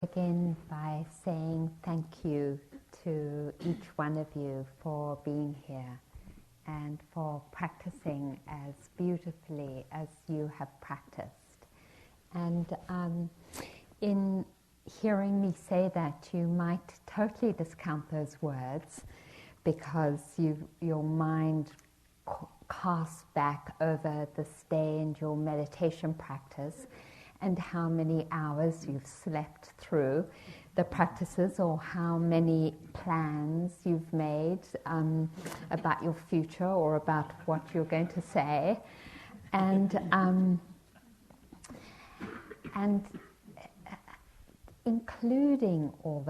Begin by saying thank you to each one of you for being here and for practicing as beautifully as you have practiced. And in hearing me say that, you might totally discount those words because your mind casts back over this day and your meditation practice and how many hours you've slept through the practices, or how many plans you've made about your future or about what you're going to say. And including all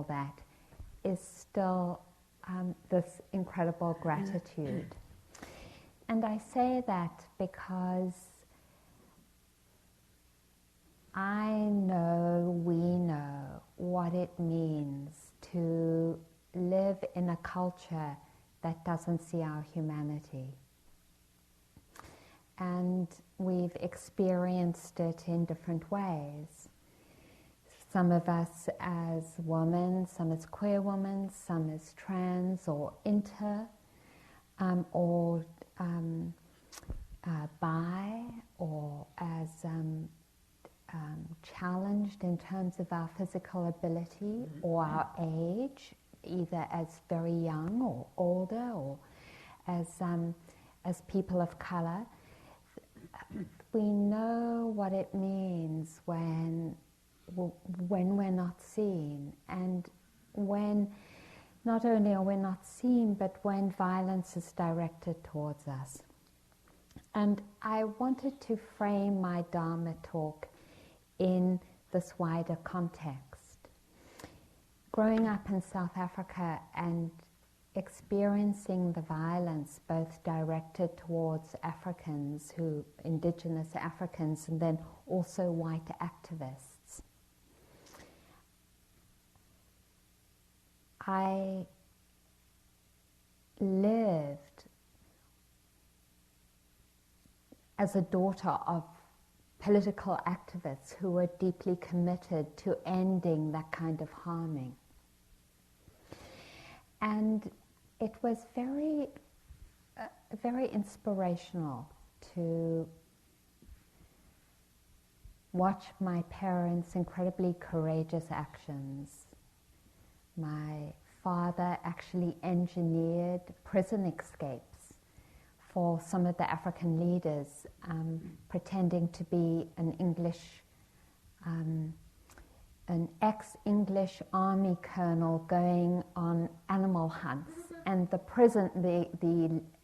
that is still this incredible gratitude. And I say that because I know, we know what it means to live in a culture that doesn't see our humanity. And we've experienced it in different ways. Some of us as women, some as queer women, some as trans or inter, or bi, or as challenged in terms of our physical ability or our age, either as very young or older, or as people of color. We know what it means when we're not seen, and when not only are we not seen, but when violence is directed towards us. And I wanted to frame my Dharma talk in this wider context. Growing up in South Africa and experiencing the violence both directed towards Africans, indigenous Africans, and then also white activists, I lived as a daughter of political activists who were deeply committed to ending that kind of harming. And it was very inspirational to watch my parents' incredibly courageous actions. My father actually engineered prison escapes for some of the African leaders, pretending to be an ex-English army colonel going on animal hunts, and the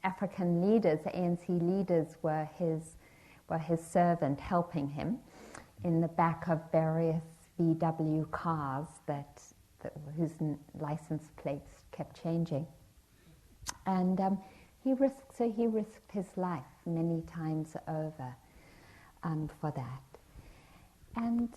African leaders, the ANC leaders, were his servant, helping him in the back of various VW cars whose license plates kept changing, and he risked his life many times over for that. And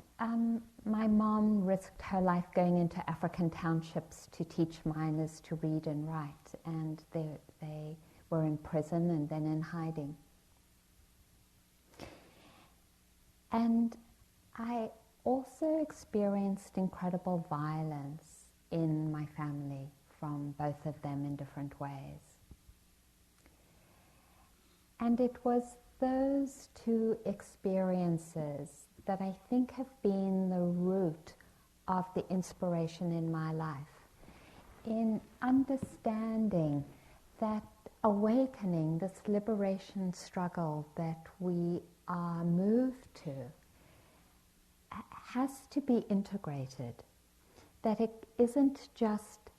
my mom risked her life going into African townships to teach minors to read and write, and they were in prison and then in hiding. And I also experienced incredible violence in my family from both of them in different ways. And it was those two experiences that I think have been the root of the inspiration in my life, in understanding that awakening, this liberation struggle that we are moved to, has to be integrated, that it isn't just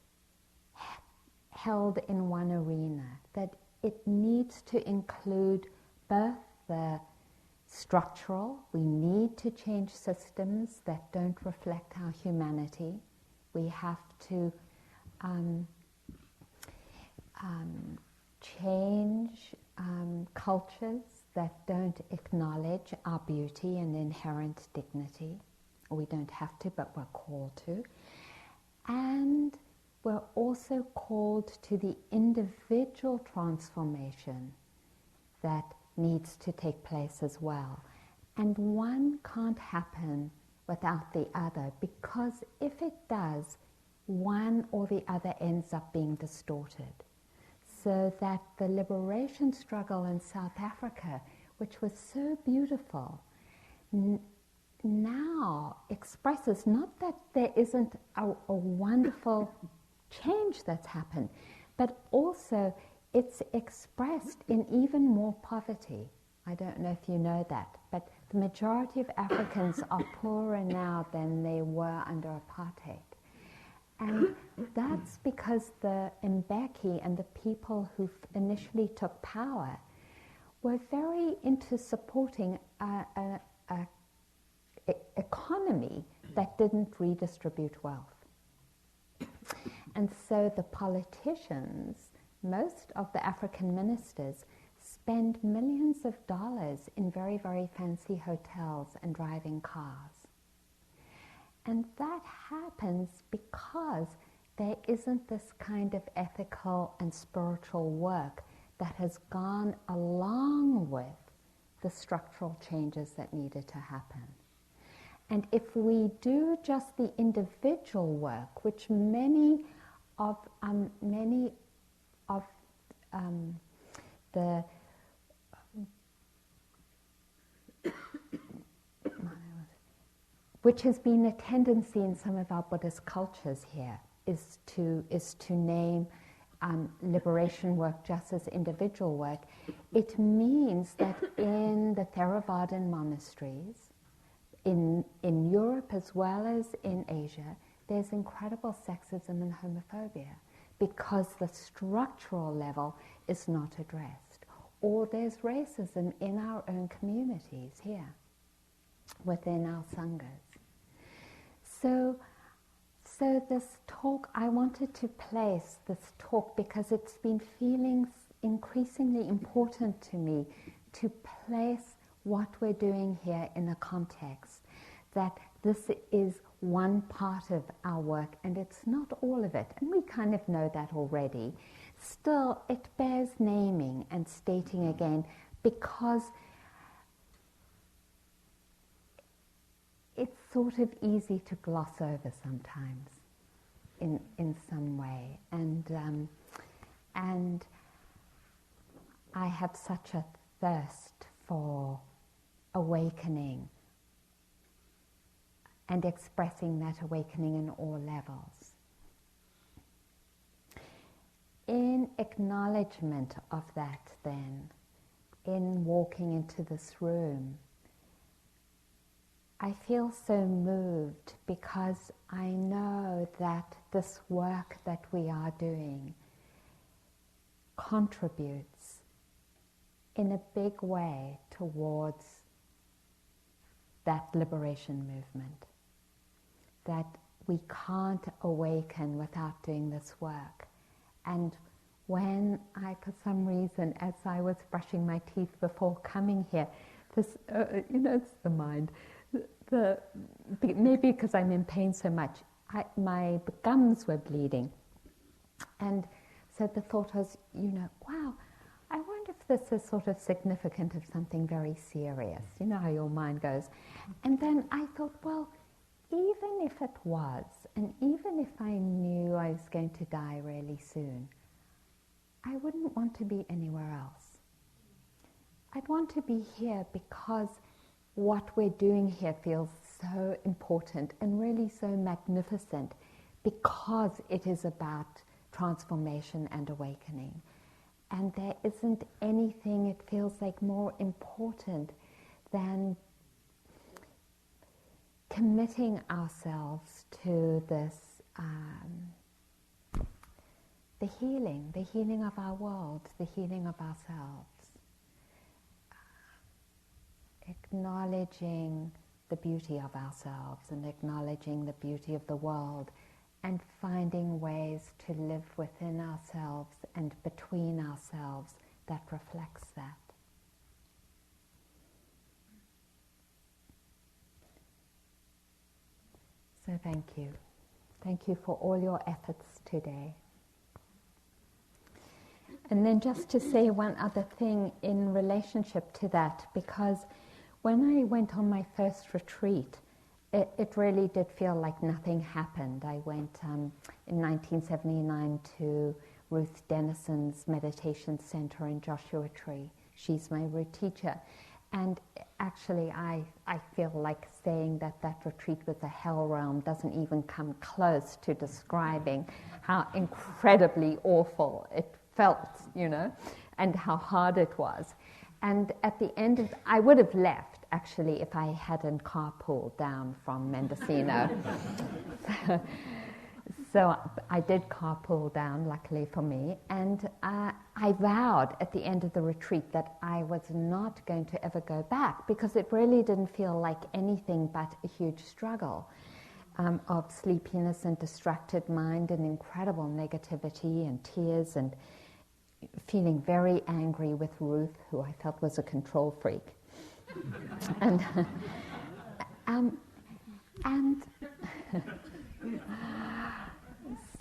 held in one arena, that it needs to include both the structural, we need to change systems that don't reflect our humanity. We have to change cultures that don't acknowledge our beauty and inherent dignity. We don't have to, but we're called to. And we're also called to the individual transformation that needs to take place as well. And one can't happen without the other, because if it does, one or the other ends up being distorted. So that the liberation struggle in South Africa, which was so beautiful, now expresses not that there isn't a wonderful change that's happened, but also it's expressed in even more poverty. I don't know if you know that, but the majority of Africans are poorer now than they were under apartheid. And that's because the Mbeki and the people who initially took power were very into supporting a economy that didn't redistribute wealth. And so the politicians, most of the African ministers, spend millions of dollars in very, very fancy hotels and driving cars. And that happens because there isn't this kind of ethical and spiritual work that has gone along with the structural changes that needed to happen. And if we do just the individual work, which many of the which has been a tendency in some of our Buddhist cultures here, is to name liberation work just as individual work. It means that in the Theravadan monasteries, in Europe as well as in Asia, there's incredible sexism and homophobia because the structural level is not addressed. Or there's racism in our own communities here, within our sanghas. So this talk, I wanted to place this talk because it's been feeling increasingly important to me to place what we're doing here in a context, that this is one part of our work and it's not all of it, and we kind of know that already. Still, it bears naming and stating again because it's sort of easy to gloss over sometimes in some way. And I have such a thirst for awakening and expressing that awakening in all levels. In acknowledgement of that then, in walking into this room, I feel so moved because I know that this work that we are doing contributes in a big way towards that liberation movement. That we can't awaken without doing this work. And when I, for some reason, as I was brushing my teeth before coming here, this, it's the mind. Maybe because I'm in pain so much, my gums were bleeding. And so the thought was, wow, I wonder if this is sort of significant of something very serious. You know how your mind goes. And then I thought, well, even if it was, and even if I knew I was going to die really soon, I wouldn't want to be anywhere else. I'd want to be here because what we're doing here feels so important and really so magnificent because it is about transformation and awakening. And there isn't anything, it feels like, more important than committing ourselves to this, the healing of our world, the healing of ourselves. Acknowledging the beauty of ourselves and acknowledging the beauty of the world and finding ways to live within ourselves and between ourselves that reflects that. So thank you. Thank you for all your efforts today. And then just to say one other thing in relationship to that, because when I went on my first retreat, it really did feel like nothing happened. I went in 1979 to Ruth Dennison's meditation center in Joshua Tree. She's my root teacher. And actually, I feel like saying that retreat was a hell realm doesn't even come close to describing how incredibly awful it felt, and how hard it was. And at the end of I would have left, actually, if I hadn't carpooled down from Mendocino. So I did carpool down, luckily for me, and I vowed at the end of the retreat that I was not going to ever go back, because it really didn't feel like anything but a huge struggle of sleepiness and distracted mind and incredible negativity and tears and feeling very angry with Ruth, who I felt was a control freak. and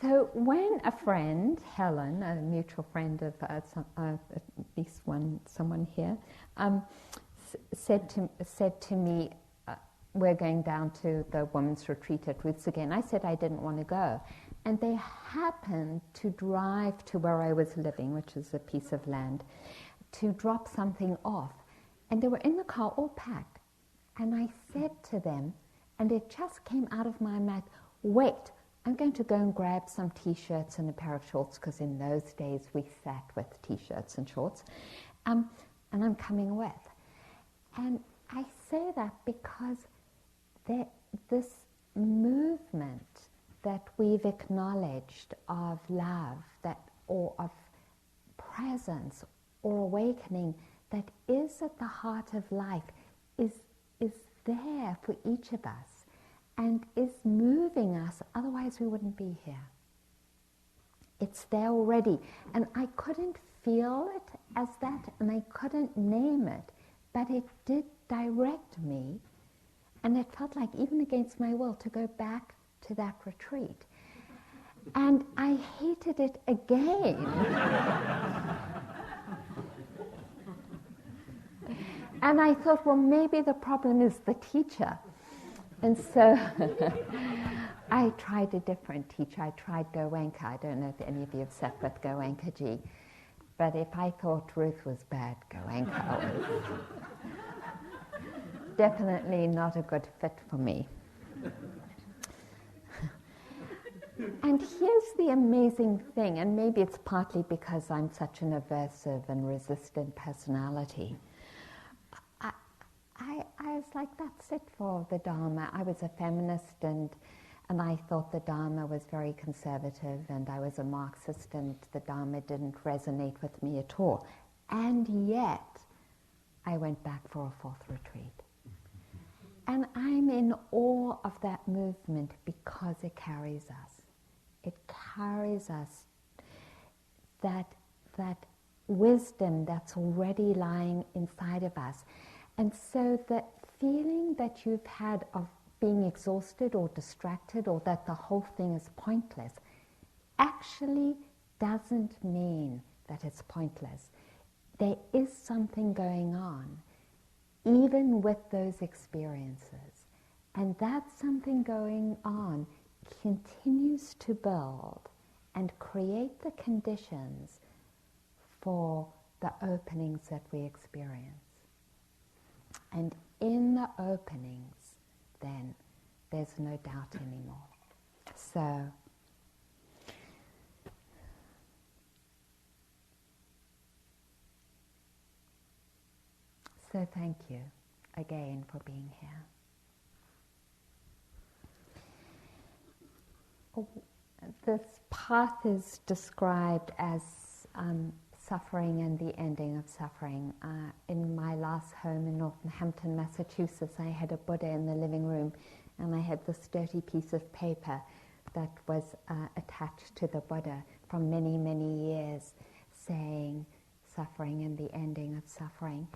So when a friend, Helen, a mutual friend of at least someone here, said to me, we're going down to the women's retreat at Ruth's again. I said I didn't want to go. And they happened to drive to where I was living, which is a piece of land, to drop something off. And they were in the car all packed. And I said to them, and it just came out of my mouth, wait, I'm going to go and grab some T-shirts and a pair of shorts, because in those days we sat with T-shirts and shorts, and I'm coming with. And I say that because this movement that we've acknowledged of love, or of presence or awakening that is at the heart of life is there for each of us and is moving us, otherwise we wouldn't be here. It's there already, and I couldn't feel it as that, and I couldn't name it, but it did direct me, and it felt like, even against my will, to go back to that retreat. And I hated it again. And I thought, well, maybe the problem is the teacher. And so I tried a different teacher. I tried Goenka. I don't know if any of you have sat with Goenka-ji. But if I thought Ruth was bad, Goenka was definitely not a good fit for me. And here's the amazing thing, and maybe it's partly because I'm such an aversive and resistant personality. I was like, that's it for the Dharma. I was a feminist, and I thought the Dharma was very conservative, and I was a Marxist, and the Dharma didn't resonate with me at all. And yet, I went back for a fourth retreat. And I'm in awe of that movement because it carries us. It carries us that wisdom that's already lying inside of us. And so that feeling that you've had of being exhausted or distracted, or that the whole thing is pointless, actually doesn't mean that it's pointless. There is something going on, even with those experiences. And that something going on continues to build and create the conditions for the openings that we experience. And in the openings, then, there's no doubt anymore. So thank you again for being here. This path is described as suffering and the ending of suffering. In my last home in Northampton, Massachusetts, I had a Buddha in the living room, and I had this dirty piece of paper that was attached to the Buddha from many, many years, saying suffering and the ending of suffering,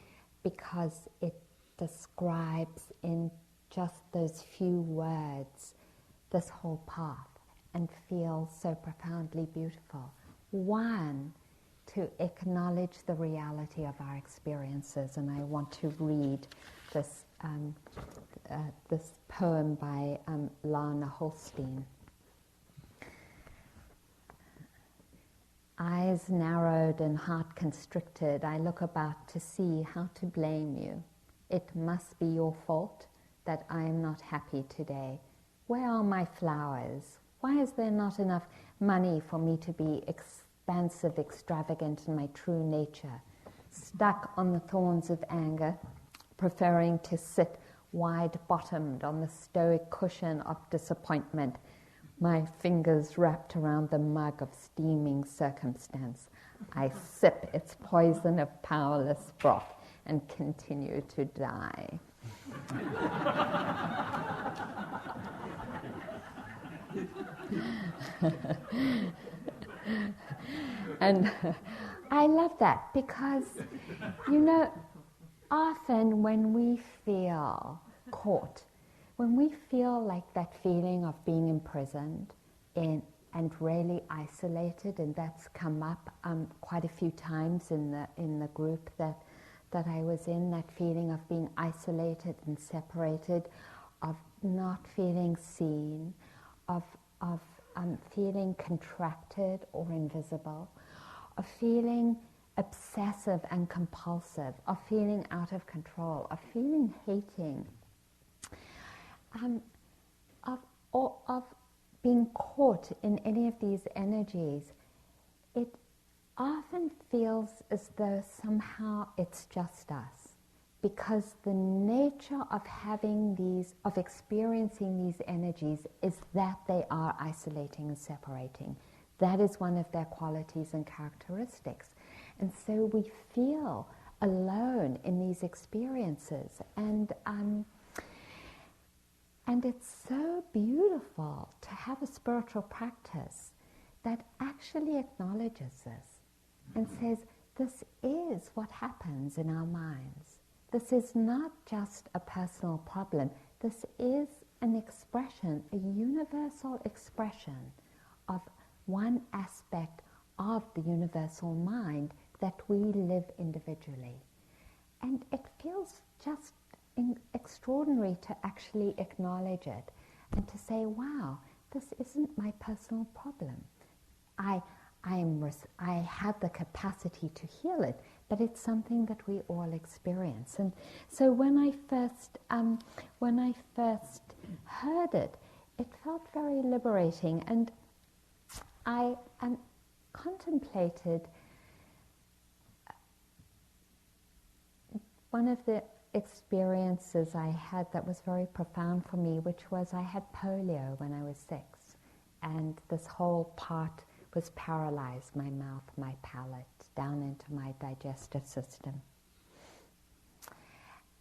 because it describes in just those few words this whole path and feels so profoundly beautiful. One, to acknowledge the reality of our experiences, and I want to read this this poem by Lana Holstein. Eyes narrowed and heart constricted, I look about to see how to blame you. It must be your fault that I am not happy today. Where are my flowers? Why is there not enough money for me to be expansive, extravagant in my true nature? Stuck on the thorns of anger, preferring to sit wide-bottomed on the stoic cushion of disappointment, my fingers wrapped around the mug of steaming circumstance. I sip its poison of powerless broth and continue to die. And I love that because, often when we feel caught, when we feel like that feeling of being imprisoned and really isolated, and that's come up quite a few times in the group that I was in, that feeling of being isolated and separated, of not feeling seen, of feeling contracted or invisible, of feeling obsessive and compulsive, of feeling out of control, of feeling hating, of being caught in any of these energies. It often feels as though somehow it's just us, because the nature of experiencing these energies is that they are isolating and separating. That is one of their qualities and characteristics. And so we feel alone in these experiences. And it's so beautiful to have a spiritual practice that actually acknowledges this and says, this is what happens in our minds. This is not just a personal problem. This is an expression, a universal expression of one aspect of the universal mind that we live individually. And it feels just extraordinary to actually acknowledge it and to say, wow, this isn't my personal problem. I have the capacity to heal it, but it's something that we all experience. And so when I first heard it, it felt very liberating, and I contemplated one of the experiences I had that was very profound for me, which was I had polio when I was 6, and this whole part was paralyzed, my mouth, my palate, down into my digestive system.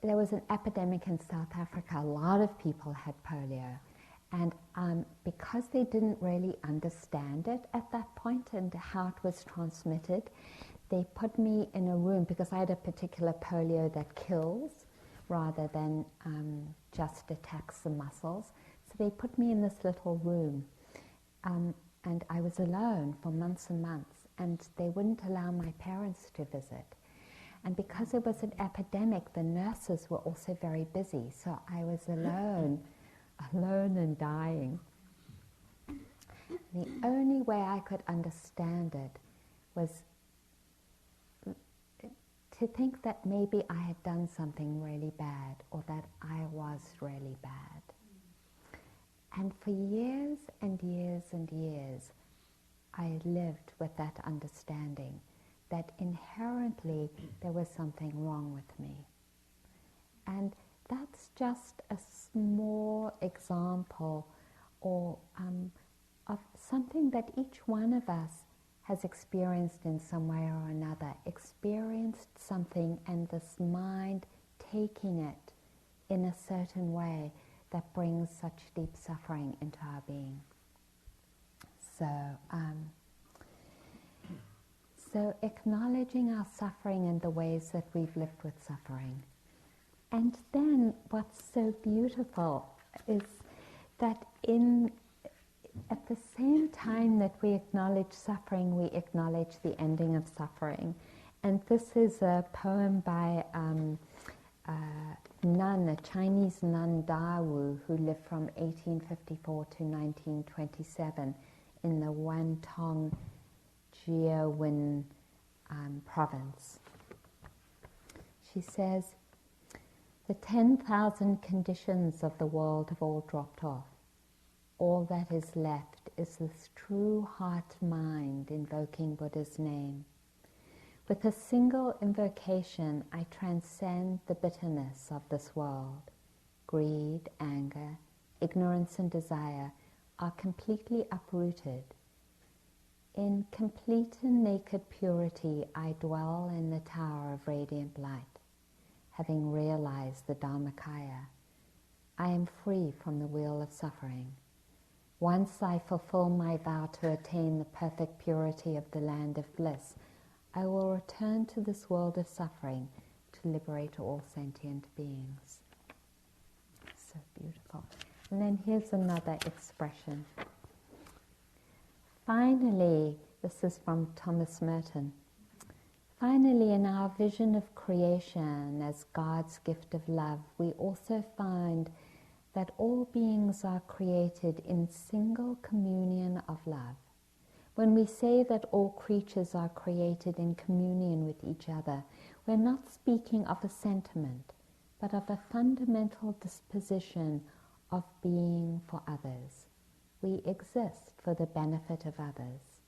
There was an epidemic in South Africa. A lot of people had polio, and because they didn't really understand it at that point and how it was transmitted, they put me in a room, because I had a particular polio that kills rather than just attacks the muscles. So they put me in this little room, and I was alone for months and months, and they wouldn't allow my parents to visit. And because it was an epidemic, the nurses were also very busy, so I was alone and dying. The only way I could understand it was to think that maybe I had done something really bad, or that I was really bad. And for years and years and years, I lived with that understanding that inherently there was something wrong with me. And that's just a small example of something that each one of us has experienced in some way or another, experienced something, and this mind taking it in a certain way that brings such deep suffering into our being. So acknowledging our suffering and the ways that we've lived with suffering. And then what's so beautiful is that at the same time that we acknowledge suffering, we acknowledge the ending of suffering. And this is a poem by nun, a Chinese nun Dawu, who lived from 1854 to 1927 in the Wantong Jiawin province. She says, "The 10,000 conditions of the world have all dropped off. All that is left is this true heart mind invoking Buddha's name. With a single invocation, I transcend the bitterness of this world. Greed, anger, ignorance and desire are completely uprooted. In complete and naked purity, I dwell in the tower of radiant light. Having realized the Dharmakaya, I am free from the wheel of suffering. Once I fulfill my vow to attain the perfect purity of the land of bliss, I will return to this world of suffering to liberate all sentient beings." So beautiful. And then here's another expression. Finally, this is from Thomas Merton. Finally, in our vision of creation as God's gift of love, we also find that all beings are created in single communion of love. When we say that all creatures are created in communion with each other, we're not speaking of a sentiment, but of a fundamental disposition of being for others. We exist for the benefit of others.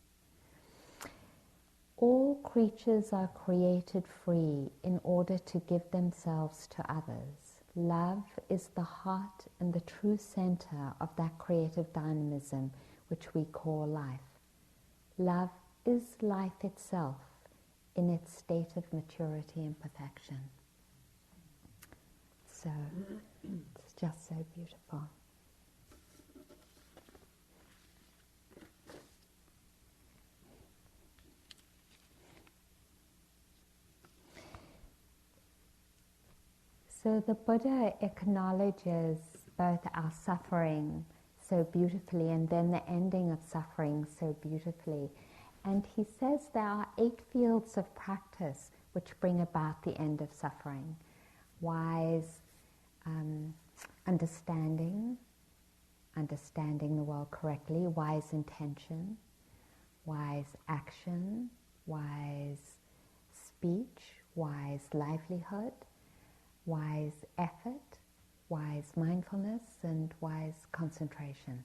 All creatures are created free in order to give themselves to others. Love is the heart and the true center of that creative dynamism which we call life. Love is life itself in its state of maturity and perfection. So, it's just so beautiful. So the Buddha acknowledges both our suffering so beautifully and then the ending of suffering so beautifully. And he says there are 8 fields of practice which bring about the end of suffering. Wise understanding the world correctly, wise intention, wise action, wise speech, wise livelihood, wise effort, wise mindfulness, and wise concentration.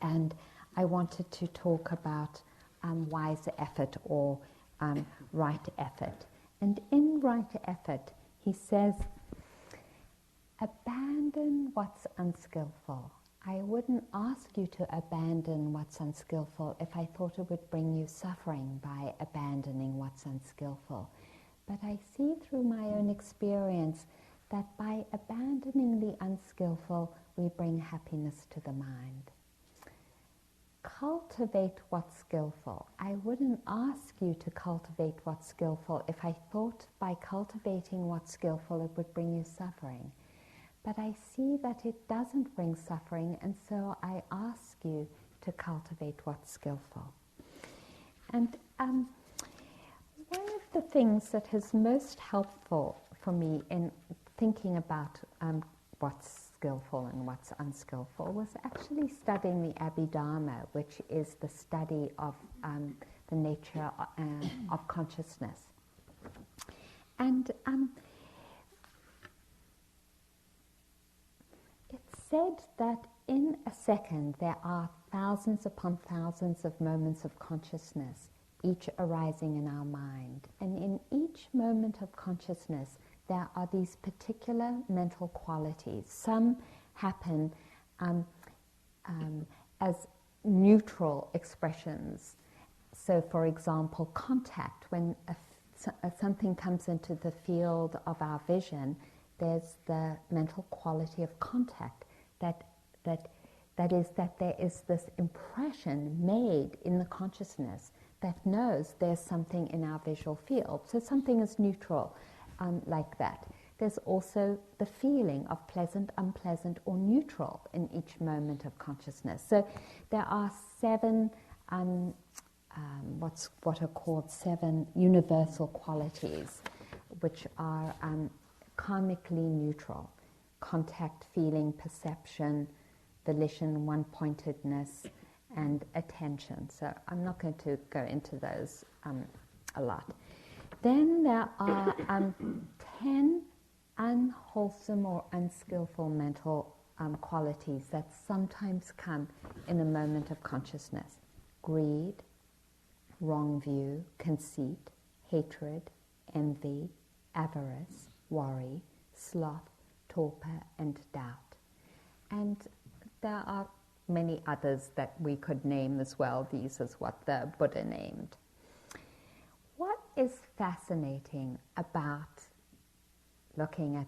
And I wanted to talk about wise effort or right effort. And in right effort, he says, abandon what's unskillful. I wouldn't ask you to abandon what's unskillful if I thought it would bring you suffering by abandoning what's unskillful. But I see through my own experience that by abandoning the unskillful, we bring happiness to the mind. Cultivate what's skillful. I wouldn't ask you to cultivate what's skillful if I thought by cultivating what's skillful it would bring you suffering. But I see that it doesn't bring suffering, and so I ask you to cultivate what's skillful. And one of the things that is most helpful for me in thinking about what's skillful and what's unskillful was actually studying the Abhidharma, which is the study of the nature of consciousness. And it's said that in a second there are thousands upon thousands of moments of consciousness, each arising in our mind. And in each moment of consciousness, there are these particular mental qualities. Some happen as neutral expressions. So, for example, contact. When something comes into the field of our vision, there's the mental quality of contact. That is that there is this impression made in the consciousness that knows there's something in our visual field. So something is neutral. Like that. There's also the feeling of pleasant, unpleasant, or neutral in each moment of consciousness. So there are 7, what are called 7 universal qualities, which are karmically neutral. Contact, feeling, perception, volition, one-pointedness, and attention. So I'm not going to go into those a lot. Then there are 10 unwholesome or unskillful mental qualities that sometimes come in a moment of consciousness. Greed, wrong view, conceit, hatred, envy, avarice, worry, sloth, torpor, and doubt. And there are many others that we could name as well. These is what the Buddha named. What is fascinating about looking at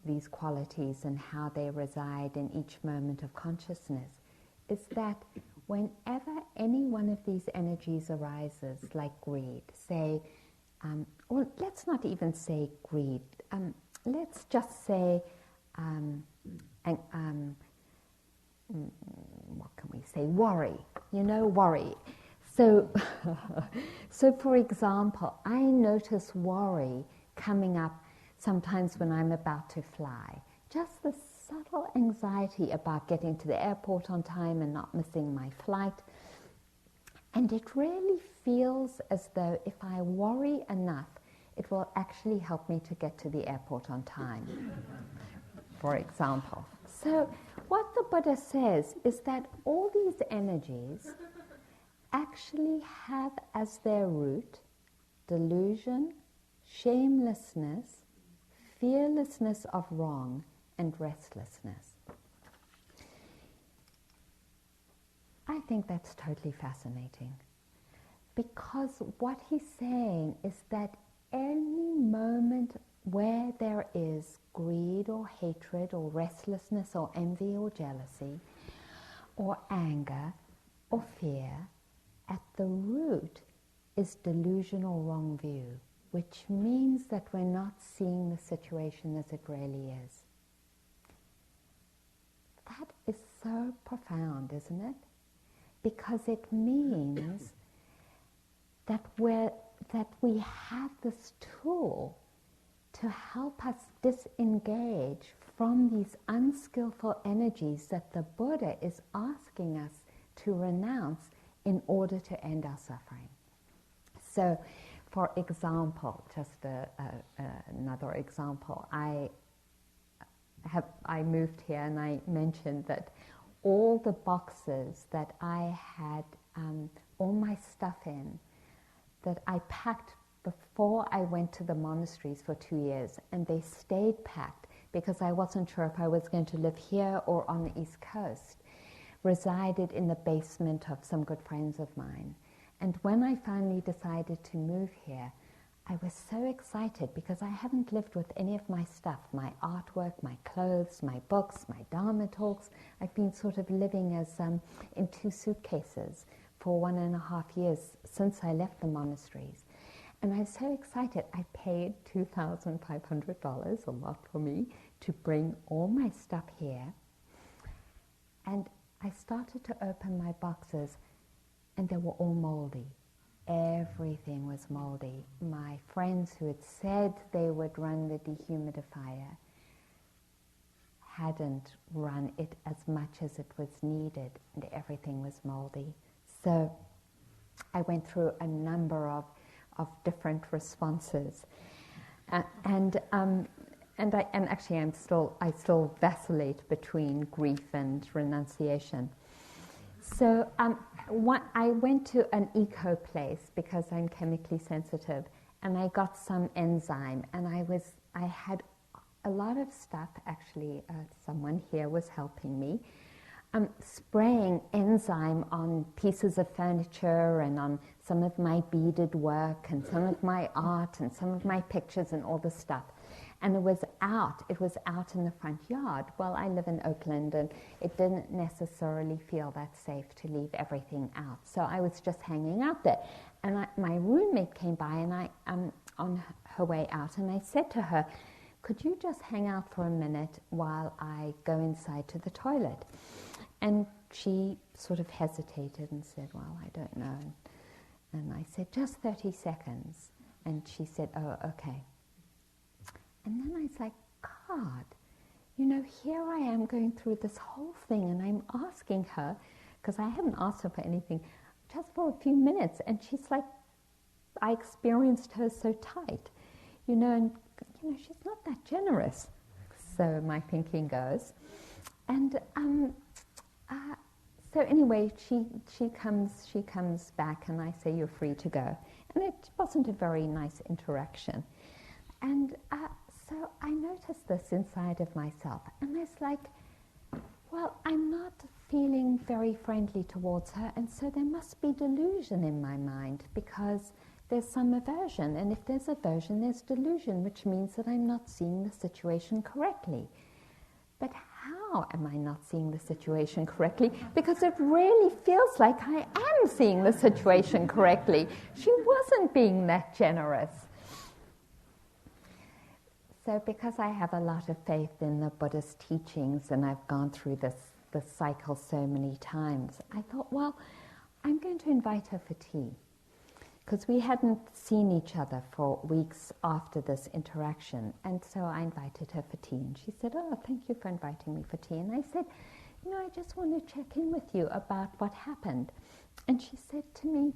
these qualities and how they reside in each moment of consciousness is that whenever any one of these energies arises, like greed, say, or let's not even say greed, let's just say, what can we say, worry, worry. So, so for example, I notice worry coming up sometimes when I'm about to fly. Just the subtle anxiety about getting to the airport on time and not missing my flight. And it really feels as though if I worry enough, it will actually help me to get to the airport on time, for example. So what the Buddha says is that all these energies actually have as their root delusion, shamelessness, fearlessness of wrong, and restlessness. I think that's totally fascinating, because what he's saying is that any moment where there is greed or hatred or restlessness or envy or jealousy or anger or fear, at the root is delusion or wrong view, which means that we're not seeing the situation as it really is. That is so profound, isn't it? Because it means that we have this tool to help us disengage from these unskillful energies that the Buddha is asking us to renounce in order to end our suffering. So, for example, just another example, I moved here and I mentioned that all the boxes that I had all my stuff in, that I packed before I went to the monasteries for 2 years, and they stayed packed because I wasn't sure if I was going to live here or on the East Coast, resided in the basement of some good friends of mine. And when I finally decided to move here, I was so excited because I haven't lived with any of my stuff, my artwork, my clothes, my books, my Dharma talks. I've been sort of living as in 2 suitcases for 1.5 years since I left the monasteries. And I was so excited. I paid $2,500, a lot for me, to bring all my stuff here. And I started to open my boxes, and they were all moldy. Everything was moldy. My friends who had said they would run the dehumidifier hadn't run it as much as it was needed, and everything was moldy. So I went through a number of different responses, and actually I still vacillate between grief and renunciation. So I went to an eco place because I'm chemically sensitive, and I got some enzyme, and I had a lot of stuff. Actually, someone here was helping me, spraying enzyme on pieces of furniture and on some of my beaded work and some of my art and some of my pictures and all this stuff. And it was out in the front yard. Well, I live in Oakland, and it didn't necessarily feel that safe to leave everything out. So I was just hanging out there. And my roommate came by, and on her way out, and I said to her, could you just hang out for a minute while I go inside to the toilet? And she sort of hesitated and said, well, I don't know. And I said, just 30 seconds. And she said, oh, okay. And then I was like, God, you know, here I am going through this whole thing and I'm asking her, because I haven't asked her for anything, just for a few minutes, and she's like, I experienced her so tight, you know, and you know, she's not that generous, so my thinking goes. And so anyway, she comes back, and I say, you're free to go. And it wasn't a very nice interaction. And so I noticed this inside of myself, and it's like, well, I'm not feeling very friendly towards her, and so there must be delusion in my mind, because there's some aversion, and if there's aversion, there's delusion, which means that I'm not seeing the situation correctly. But how am I not seeing the situation correctly? Because it really feels like I am seeing the situation correctly. She wasn't being that generous. So because I have a lot of faith in the Buddhist teachings, and I've gone through this cycle so many times, I thought, well, I'm going to invite her for tea. Because we hadn't seen each other for weeks after this interaction. And so I invited her for tea. And she said, oh, thank you for inviting me for tea. And I said, you know, I just want to check in with you about what happened. And she said to me,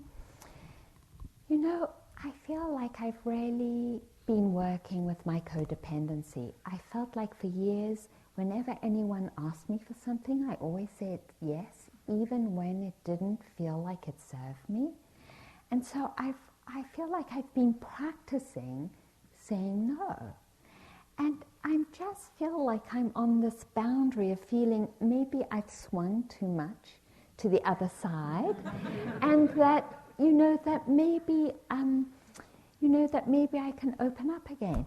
you know, I feel like I've really been working with my codependency. I felt like for years, whenever anyone asked me for something, I always said yes, even when it didn't feel like it served me. And so I feel like I've been practicing saying no. And I just feel like I'm on this boundary of feeling maybe I've swung too much to the other side, and that, you know, that maybe I can open up again.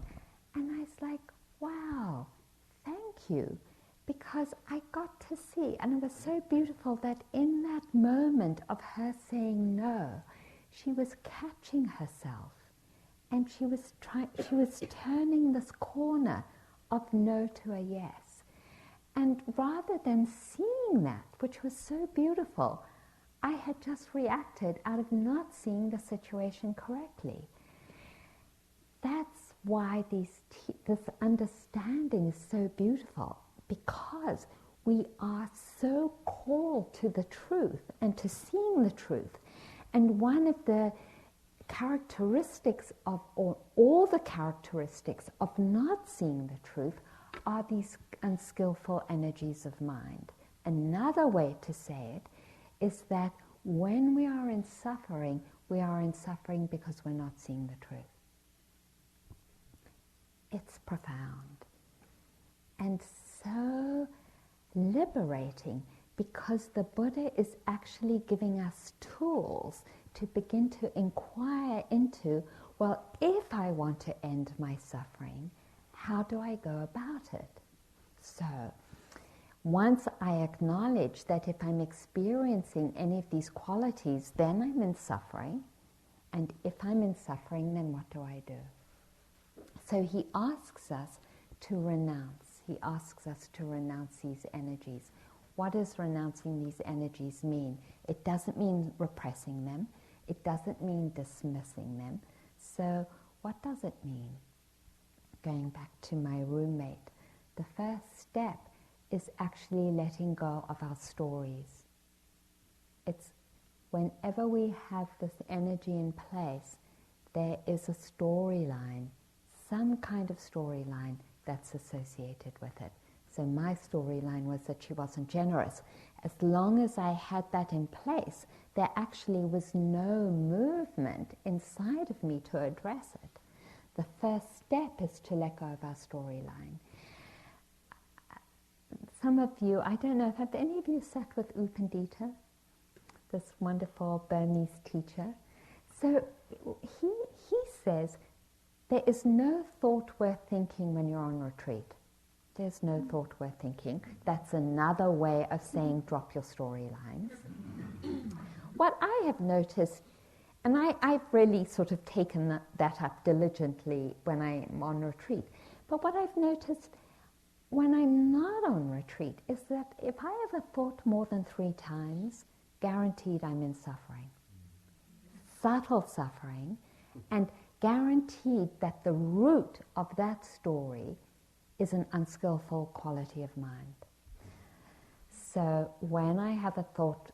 And I was like, wow, thank you. Because I got to see, and it was so beautiful that in that moment of her saying no, she was catching herself, and she was turning this corner of no to a yes. And rather than seeing that, which was so beautiful, I had just reacted out of not seeing the situation correctly. That's why this understanding is so beautiful, because we are so called to the truth and to seeing the truth. And one of the characteristics of, or all the characteristics of not seeing the truth, are these unskillful energies of mind. Another way to say it is that when we are in suffering because we're not seeing the truth. It's profound and so liberating, because the Buddha is actually giving us tools to begin to inquire into, well, if I want to end my suffering, how do I go about it? So, once I acknowledge that if I'm experiencing any of these qualities, then I'm in suffering, and if I'm in suffering, then what do I do? So he asks us to renounce. He asks us to renounce these energies. What does renouncing these energies mean? It doesn't mean repressing them. It doesn't mean dismissing them. So what does it mean? Going back to my roommate, the first step is actually letting go of our stories. It's whenever we have this energy in place, there is a storyline, some kind of storyline that's associated with it. So my storyline was that she wasn't generous. As long as I had that in place, there actually was no movement inside of me to address it. The first step is to let go of our storyline. Some of you, I don't know, have any of you sat with U Pandita, this wonderful Burmese teacher? So he says, there is no thought worth thinking when you're on retreat. There's no thought worth thinking. That's another way of saying drop your storylines. What I have noticed, and I've really sort of taken that up diligently when I'm on retreat, but what I've noticed when I'm not on retreat is that if I have a thought more than 3 times, guaranteed I'm in suffering. Subtle suffering, and guaranteed that the root of that story is an unskillful quality of mind. So when I have a thought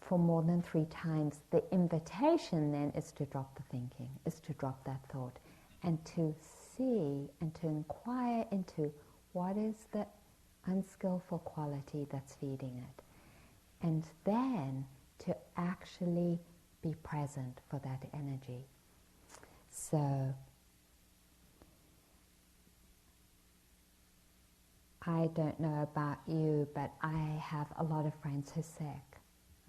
for more than 3 times, the invitation then is to drop the thinking, is to drop that thought, and to see and to inquire into what is the unskillful quality that's feeding it. And then to actually be present for that energy. So I don't know about you, but I have a lot of friends who are sick.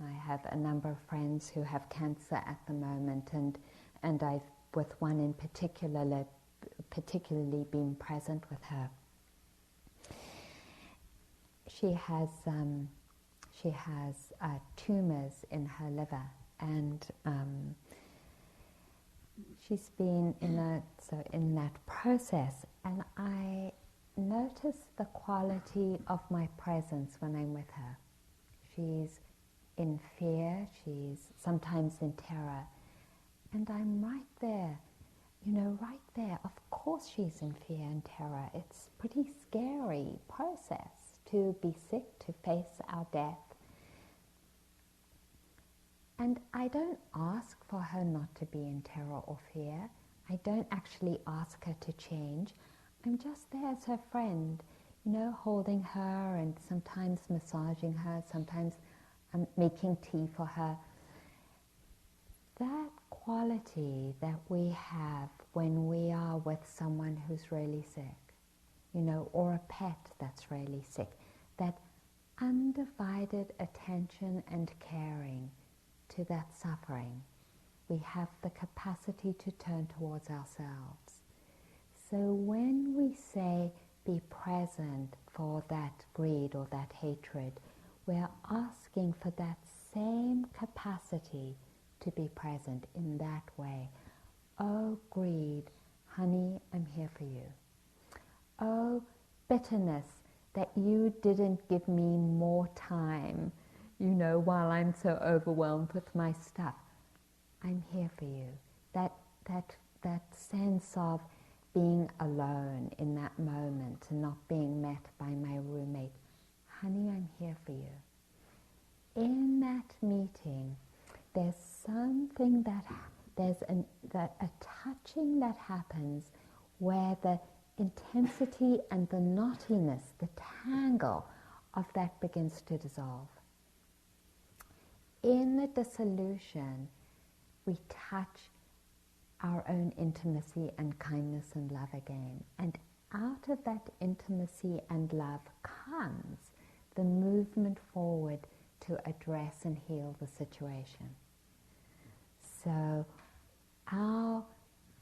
I have a number of friends who have cancer at the moment, and I've, with one in particularly been present with her. She has tumors in her liver, and she's been in that process, and I notice the quality of my presence when I'm with her. She's in fear, she's sometimes in terror, and I'm right there, right there. Of course she's in fear and terror. It's a pretty scary process to be sick, to face our death. And I don't ask for her not to be in terror or fear. I don't actually ask her to change. I'm just there as her friend, holding her and sometimes massaging her, sometimes making tea for her. That quality that we have when we are with someone who's really sick, or a pet that's really sick, that undivided attention and caring to that suffering, we have the capacity to turn towards ourselves. So when we say be present for that greed or that hatred, we're asking for that same capacity to be present in that way. Oh, greed, honey, I'm here for you. Oh, bitterness, that you didn't give me more time, while I'm so overwhelmed with my stuff. I'm here for you. That sense of being alone in that moment and not being met by my roommate. Honey, I'm here for you. In that meeting, there's something a touching that happens where the intensity and the knottiness, the tangle of that begins to dissolve. In the dissolution, we touch our own intimacy and kindness and love again. And out of that intimacy and love comes the movement forward to address and heal the situation. So our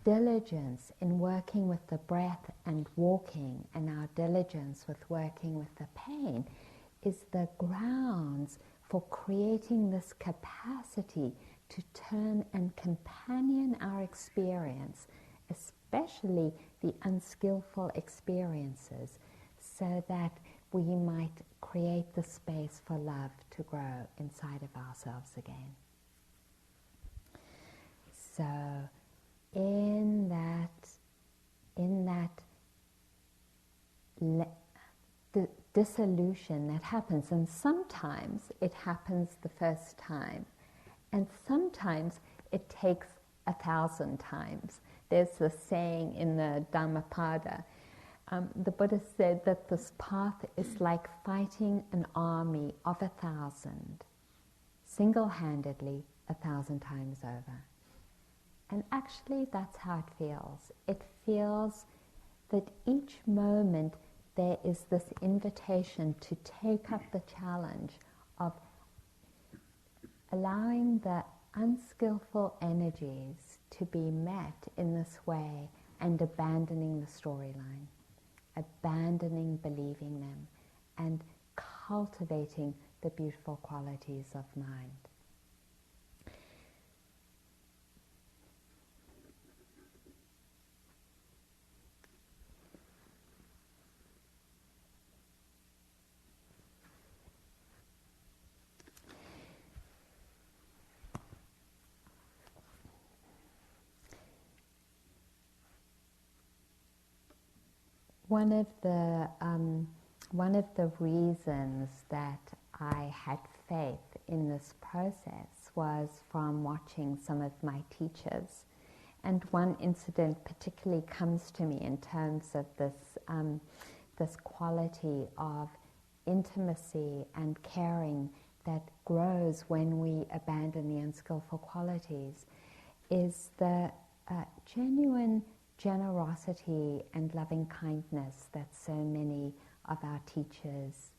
diligence in working with the breath and walking, and our diligence with working with the pain, is the grounds for creating this capacity to turn and companion our experience, especially the unskillful experiences, so that we might create the space for love to grow inside of ourselves again. So in that dissolution that happens, and sometimes it happens the first time, and sometimes it takes 1,000 times. There's this saying in the Dhammapada, the Buddha said that this path is like fighting an army of 1,000, single-handedly 1,000 times over. And actually that's how it feels. It feels that each moment there is this invitation to take up the challenge of allowing the unskillful energies to be met in this way and abandoning the storyline, abandoning believing them, and cultivating the beautiful qualities of mind. one of the reasons that I had faith in this process was from watching some of my teachers. And one incident particularly comes to me in terms of this quality of intimacy and caring that grows when we abandon the unskillful qualities, is the genuine generosity and loving kindness that so many of our teachers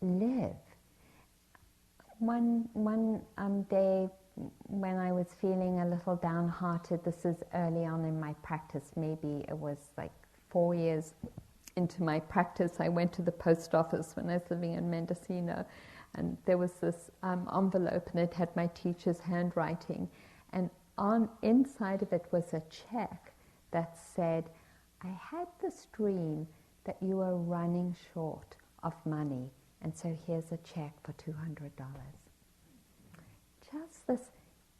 live. One day when I was feeling a little downhearted, this is early on in my practice, maybe it was like 4 years into my practice, I went to the post office when I was living in Mendocino, and there was this envelope, and it had my teacher's handwriting, and inside of it was a check that said, I had this dream that you were running short of money, and so here's a check for $200. Just this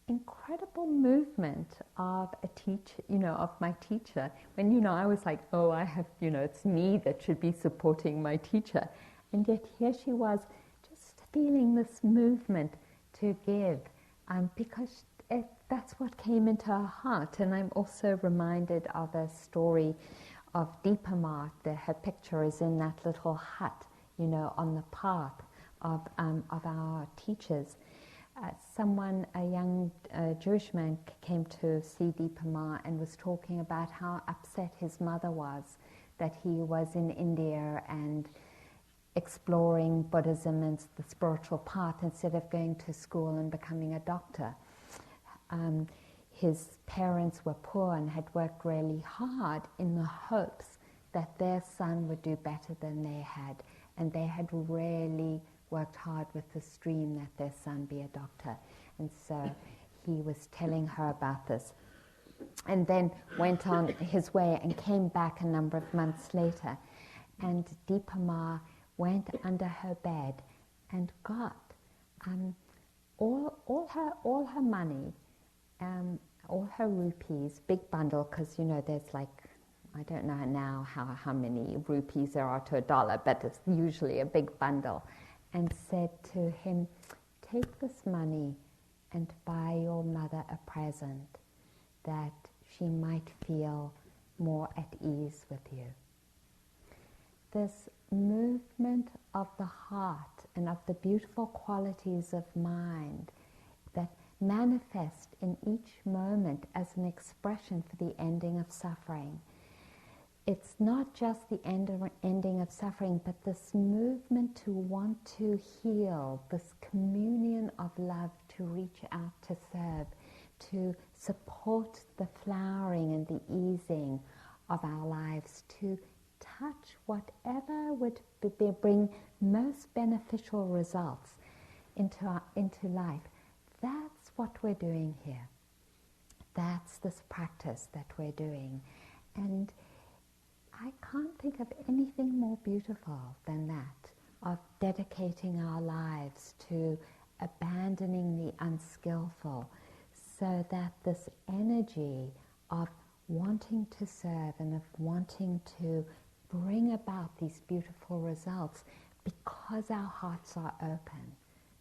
incredible movement of a teacher, of my teacher. When, I was like, oh, I have, it's me that should be supporting my teacher. And yet here she was just feeling this movement to give, because that's what came into her heart. And I'm also reminded of a story of Deepa Ma. Her picture is in that little hut, on the path of our teachers. A young Jewish man came to see Deepa Ma and was talking about how upset his mother was that he was in India and exploring Buddhism and the spiritual path instead of going to school and becoming a doctor. His parents were poor and had worked really hard in the hopes that their son would do better than they had, and they had really worked hard with this dream that their son be a doctor. And so he was telling her about this, and then went on his way and came back a number of months later, and Deepa Ma went under her bed and got all her money, all her rupees, big bundle, because there's like, I don't know now how many rupees there are to $1, but it's usually a big bundle, and said to him, take this money and buy your mother a present that she might feel more at ease with you. This movement of the heart and of the beautiful qualities of mind that manifest in each moment as an expression for the ending of suffering. It's not just the ending of suffering, but this movement to want to heal, this communion of love to reach out to serve, to support the flowering and the easing of our lives, to touch whatever would bring most beneficial results into life. That's what we're doing here. That's this practice that we're doing. And I can't think of anything more beautiful than that, of dedicating our lives to abandoning the unskillful, so that this energy of wanting to serve and of wanting to bring about these beautiful results, because our hearts are open.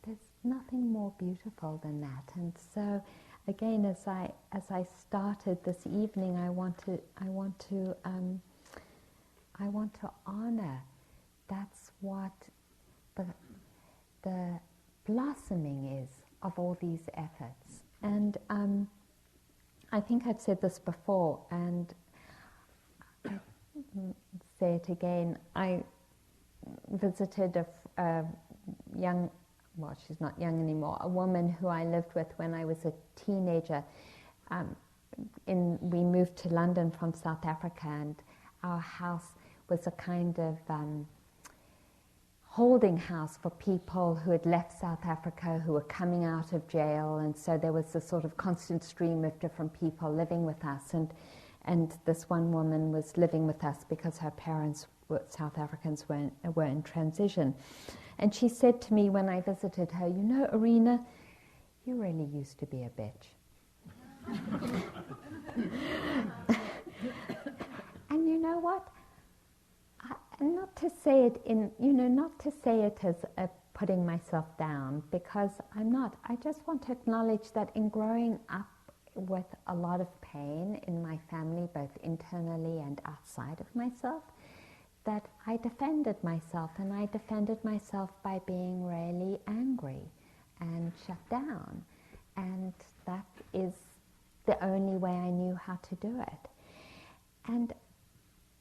There's nothing more beautiful than that. And so, again, as I started this evening, I want to honor. That's what the blossoming is of all these efforts. And I think I've said this before, and I say it again. I visited a young, well, she's not young anymore, a woman who I lived with when I was a teenager. We moved to London from South Africa, and our house was a kind of holding house for people who had left South Africa, who were coming out of jail, and so there was this sort of constant stream of different people living with us, and this one woman was living with us because her parents, South Africans, were in transition. And she said to me when I visited her, Irina, you really used to be a bitch. And you know what? Not to say it not to say it as putting myself down, because I'm not. I just want to acknowledge that in growing up with a lot of pain in my family, both internally and outside of myself, that I defended myself, and I defended myself by being really angry and shut down. And that is the only way I knew how to do it. And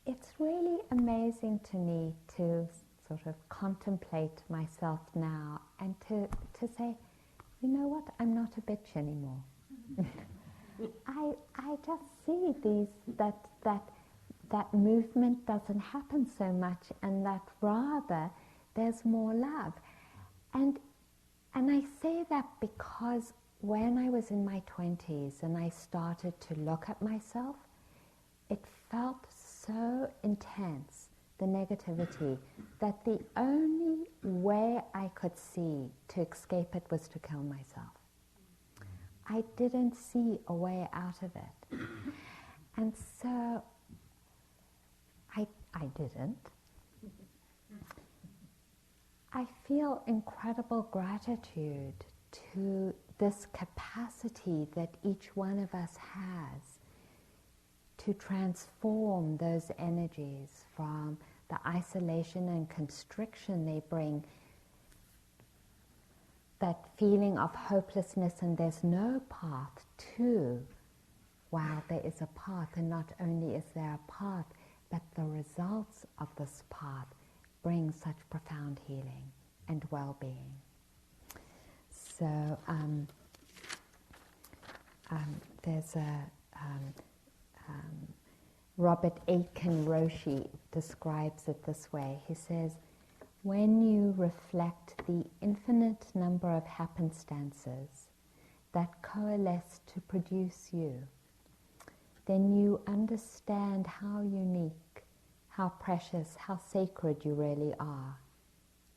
it's really amazing to me to sort of contemplate myself now and to say, you know what, I'm not a bitch anymore. I just see that movement doesn't happen so much, and that rather there's more love. And I say that because when I was in my 20s and I started to look at myself, it felt so intense, the negativity, that the only way I could see to escape it was to kill myself. I didn't see a way out of it. And so I didn't. I feel incredible gratitude to this capacity that each one of us has to transform those energies from the isolation and constriction they bring, that feeling of hopelessness and there's no path to, wow, there is a path, and not only is there a path, but the results of this path bring such profound healing and well-being. So there's a Robert Aitken Roshi describes it this way. He says, when you reflect the infinite number of happenstances that coalesce to produce you, then you understand how unique, how precious, how sacred you really are.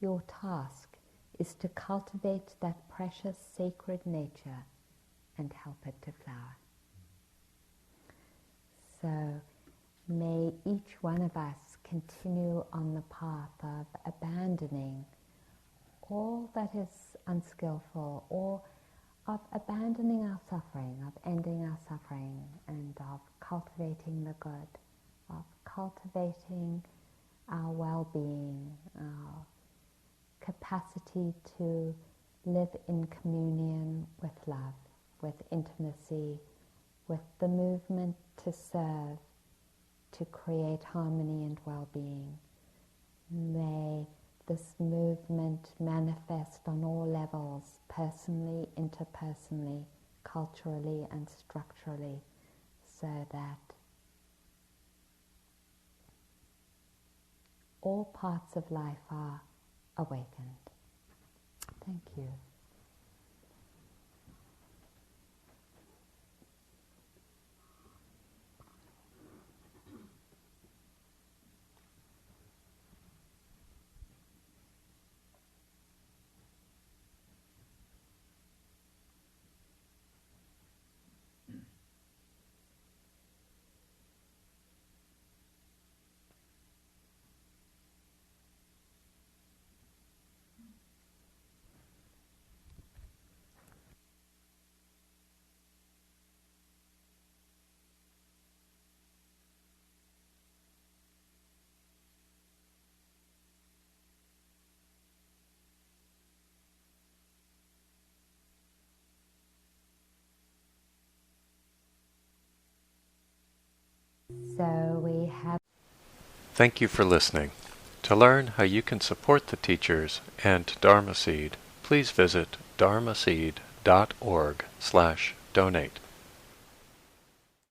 Your task is to cultivate that precious, sacred nature and help it to flower. So may each one of us continue on the path of abandoning all that is unskillful, or of abandoning our suffering, of ending our suffering, and of cultivating the good, of cultivating our well-being, our capacity to live in communion with love, with intimacy, with the movement to serve, to create harmony and well-being. May this movement manifest on all levels, personally, interpersonally, culturally and structurally, so that all parts of life are awakened. Thank you. So we have... Thank you for listening. To learn how you can support the teachers and Dharma Seed, please visit dharmaseed.org/donate.